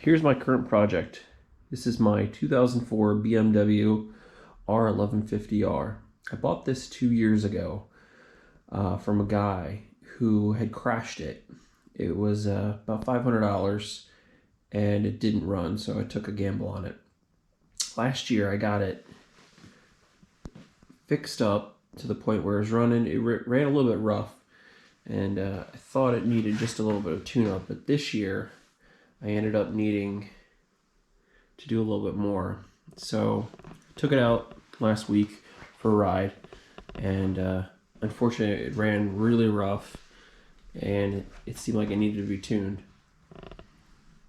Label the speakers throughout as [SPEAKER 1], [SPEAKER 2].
[SPEAKER 1] Here's my current project. This is my 2004 BMW R1150R. I bought this 2 years ago from a guy who had crashed it. It was about $500 and it didn't run, so I took a gamble on it. Last year I got it fixed up to the point where it was running. It ran a little bit rough, and I thought it needed just a little bit of tune-up, but this year I ended up needing to do a little bit more. So took it out last week for a ride, and unfortunately it ran really rough and it seemed like it needed to be tuned.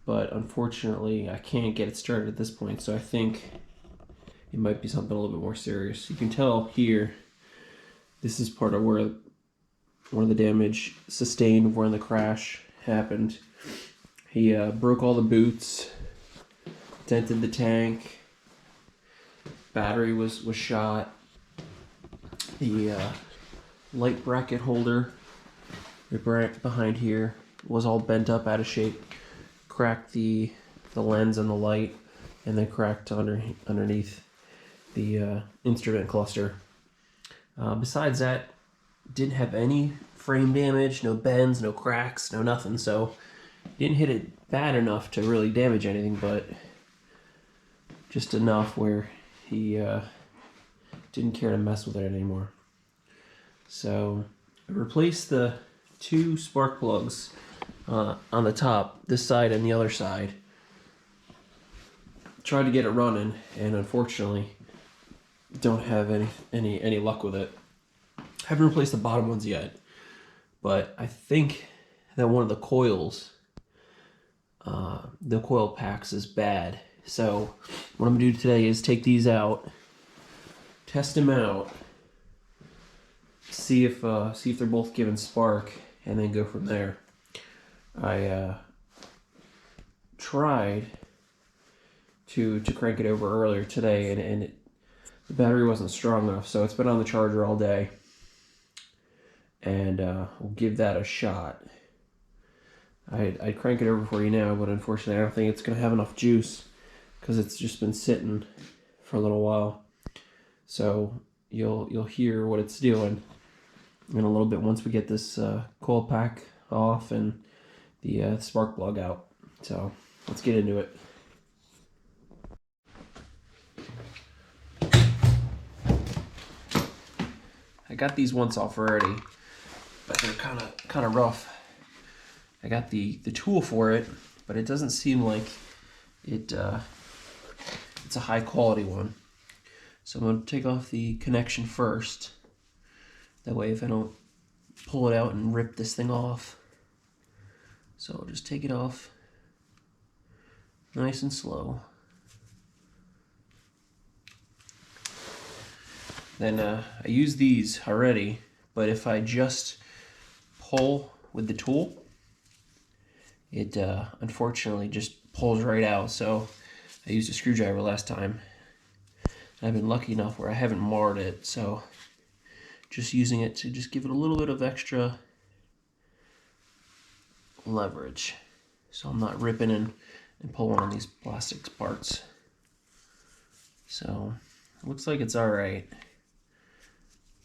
[SPEAKER 1] But unfortunately I can't get it started at this point, so I think it might be something a little bit more serious. You can tell here, this is part of where one of the damage sustained when the crash happened. He broke all the boots, dented the tank, battery was shot, the light bracket holder right behind here was all bent up, out of shape, cracked the lens and the light, and then cracked underneath the instrument cluster. Besides that, didn't have any frame damage, no bends, no cracks, no nothing, so didn't hit it bad enough to really damage anything, but just enough where he didn't care to mess with it anymore. So I replaced the 2 spark plugs on the top, this side and the other side. Tried to get it running, and unfortunately don't have any luck with it. Haven't replaced the bottom ones yet, but I think that one of the coils, the coil packs, is bad. So what I'm gonna do today is take these out, test them out, see if they're both giving spark, and then go from there. I tried to crank it over earlier today, and the battery wasn't strong enough, so it's been on the charger all day, and we'll give that a shot. I'd crank it over for you now, but unfortunately I don't think it's gonna have enough juice because it's just been sitting for a little while. So you'll hear what it's doing in a little bit once we get this coil pack off and the spark plug out. So let's get into it. I got these once off already, but they're kind of rough. I got the tool for it, but it doesn't seem like it's a high quality one. So I'm going to take off the connection first. That way if I don't pull it out and rip this thing off. So I'll just take it off nice and slow. Then I use these already, but if I just pull with the tool, it unfortunately just pulls right out. So I used a screwdriver last time. I've been lucky enough where I haven't marred it, so just using it to just give it a little bit of extra leverage, so I'm not ripping and pulling on these plastic parts. So it looks like it's all right.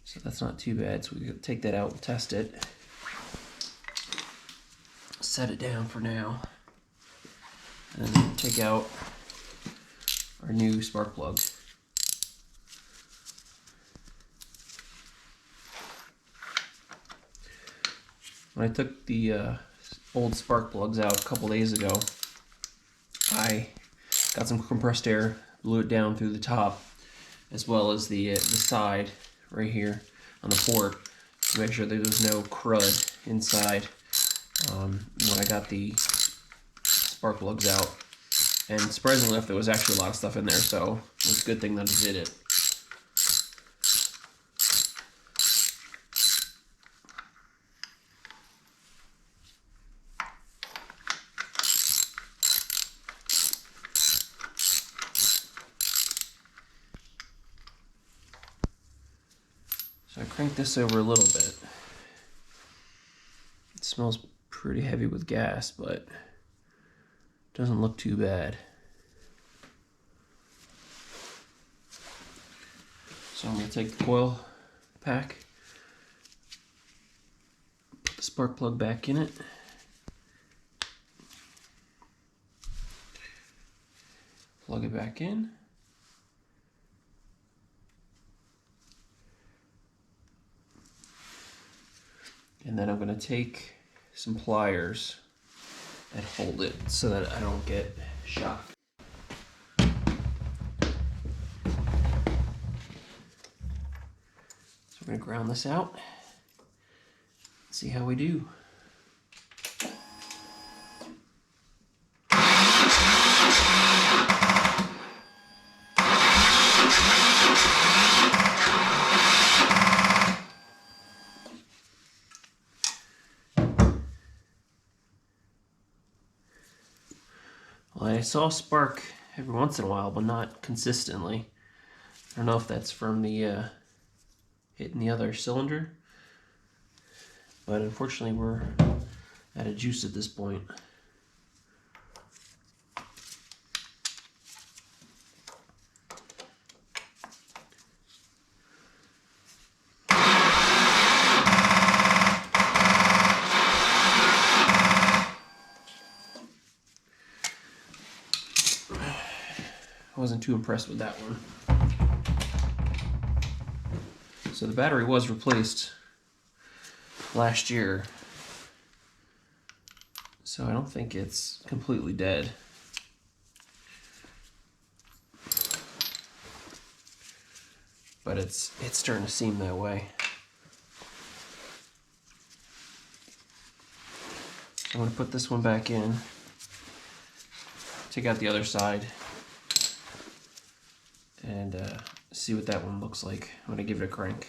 [SPEAKER 1] So that's not too bad. So we can take that out and test it. Set it down for now. And then take out our new spark plug. When I took the old spark plugs out a couple days ago, I got some compressed air, blew it down through the top, as well as the side right here on the port, to make sure that there's no crud inside when I got the spark plugs out. And surprisingly enough, there was actually a lot of stuff in there, so it was a good thing that I did it. So I cranked this over a little bit. It smells pretty heavy with gas, but Doesn't look too bad. So I'm going to take the coil pack, put the spark plug back in it, plug it back in, and then I'm going to take some pliers and hold it so that I don't get shocked. So we're going to ground this out, see how we do. Well, I saw a spark every once in a while, but not consistently. I don't know if that's from the hitting the other cylinder, but unfortunately we're out of juice at this point. I wasn't too impressed with that one. So the battery was replaced last year, so I don't think it's completely dead. But it's starting to seem that way. I'm going to put this one back in, take out the other side, and see what that one looks like. I'm going to give it a crank.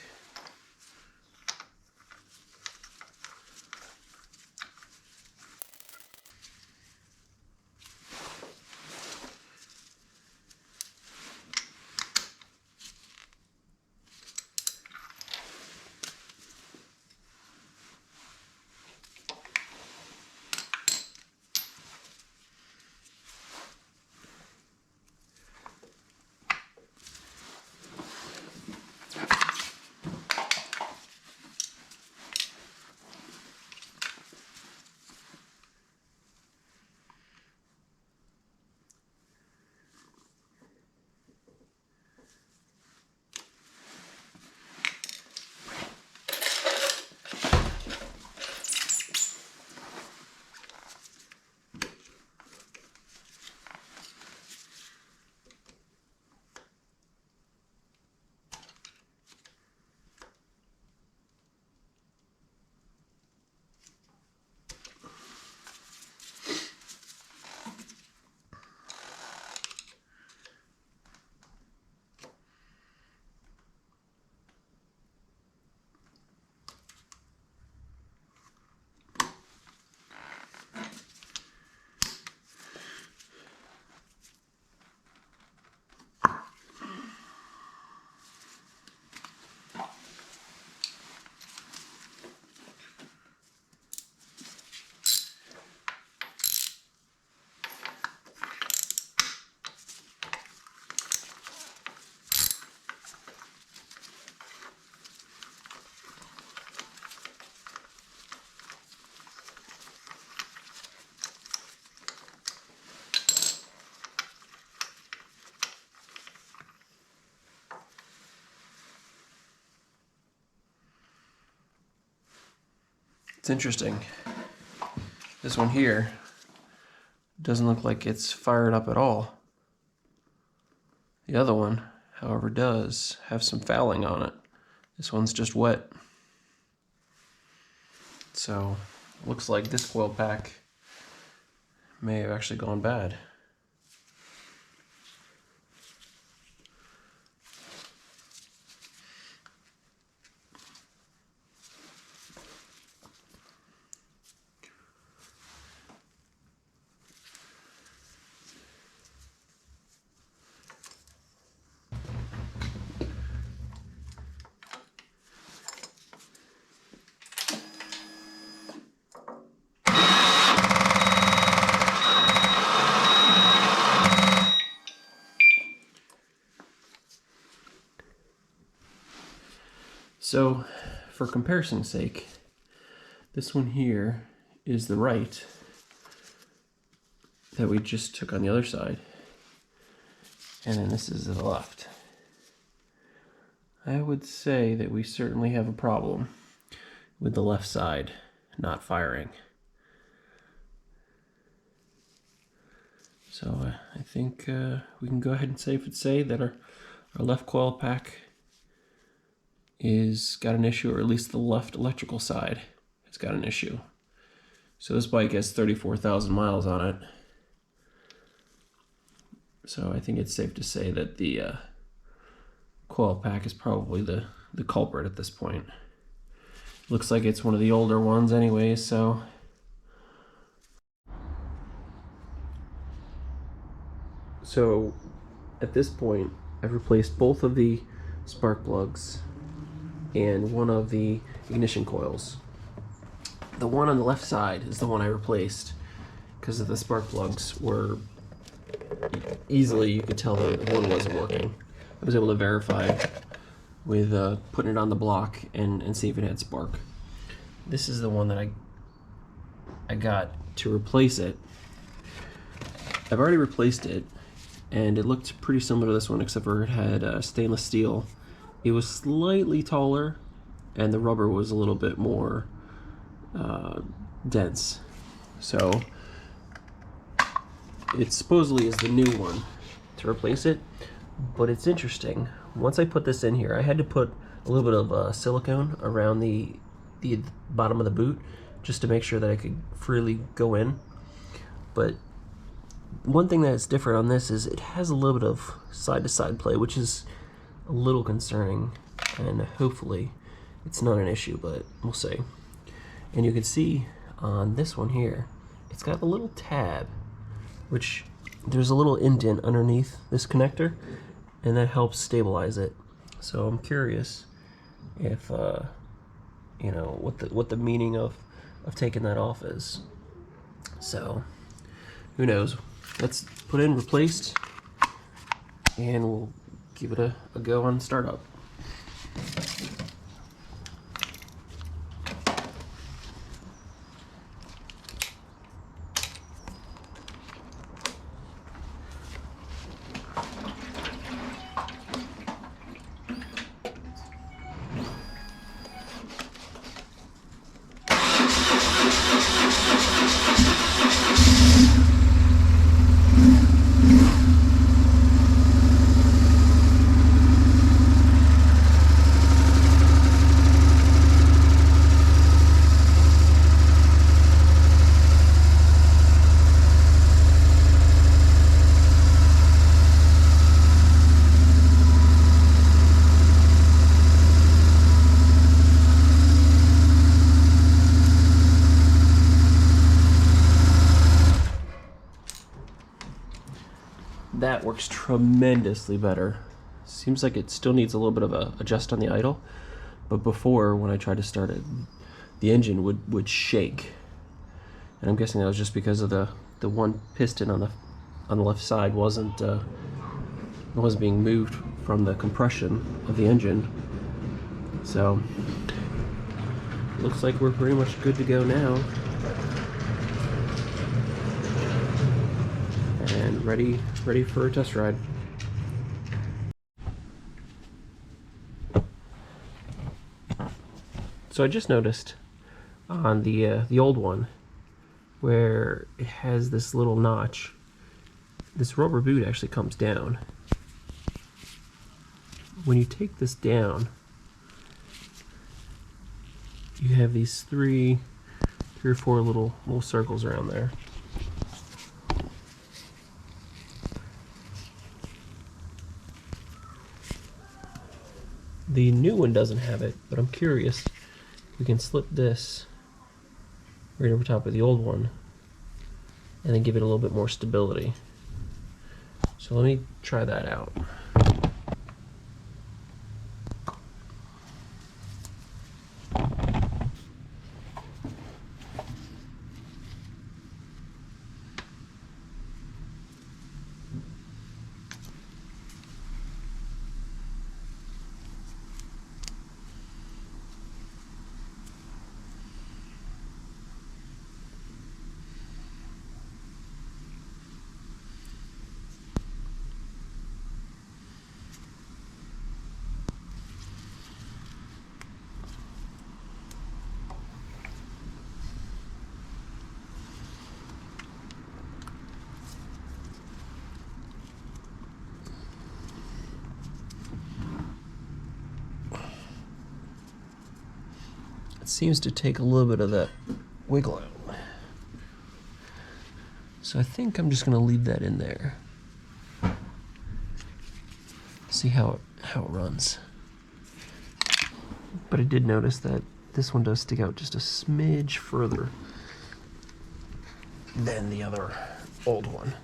[SPEAKER 1] It's interesting. This one here doesn't look like it's fired up at all. The other one, however, does have some fouling on it. This one's just wet. So, looks like this coil pack may have actually gone bad. So for comparison's sake, this one here is the right that we just took on the other side, and then this is the left. I would say that we certainly have a problem with the left side not firing. So I think we can go ahead and say that our left coil pack is got an issue, or at least the left electrical side has got an issue. So this bike has 34,000 miles on it. So I think it's safe to say that the coil pack is probably the culprit at this point. Looks like it's one of the older ones anyway, so. So at this point, I've replaced both of the spark plugs and one of the ignition coils. The one on the left side is the one I replaced because of the spark plugs were easily, you could tell that one wasn't working. I was able to verify with putting it on the block and see if it had spark. This is the one that I got to replace it. I've already replaced it, and it looked pretty similar to this one, except for it had stainless steel. It was slightly taller, and the rubber was a little bit more dense. So it supposedly is the new one to replace it, but it's interesting. Once I put this in here, I had to put a little bit of silicone around the bottom of the boot just to make sure that I could freely go in. But one thing that's different on this is it has a little bit of side-to-side play, which is a little concerning, and hopefully it's not an issue, but we'll see. And you can see on this one here, it's got a little tab, which there's a little indent underneath this connector, and that helps stabilize it. So I'm curious if you know what the meaning of taking that off is. So who knows? Let's put in replaced, and we'll give it a go on startup. That works tremendously better. Seems like it still needs a little bit of a adjust on the idle, but before, when I tried to start it, the engine would shake, and I'm guessing that was just because of the one piston on the left side wasn't being moved from the compression of the engine. So looks like we're pretty much good to go now. And ready for a test ride. So I just noticed on the old one, where it has this little notch, this rubber boot actually comes down. When you take this down, you have these three or four little circles around there. The new one doesn't have it, but I'm curious. We can slip this right over top of the old one and then give it a little bit more stability. So let me try that out. seems to take a little bit of that wiggle out. So I think I'm just going to leave that in there. See how it runs. But I did notice that this one does stick out just a smidge further than the other old one.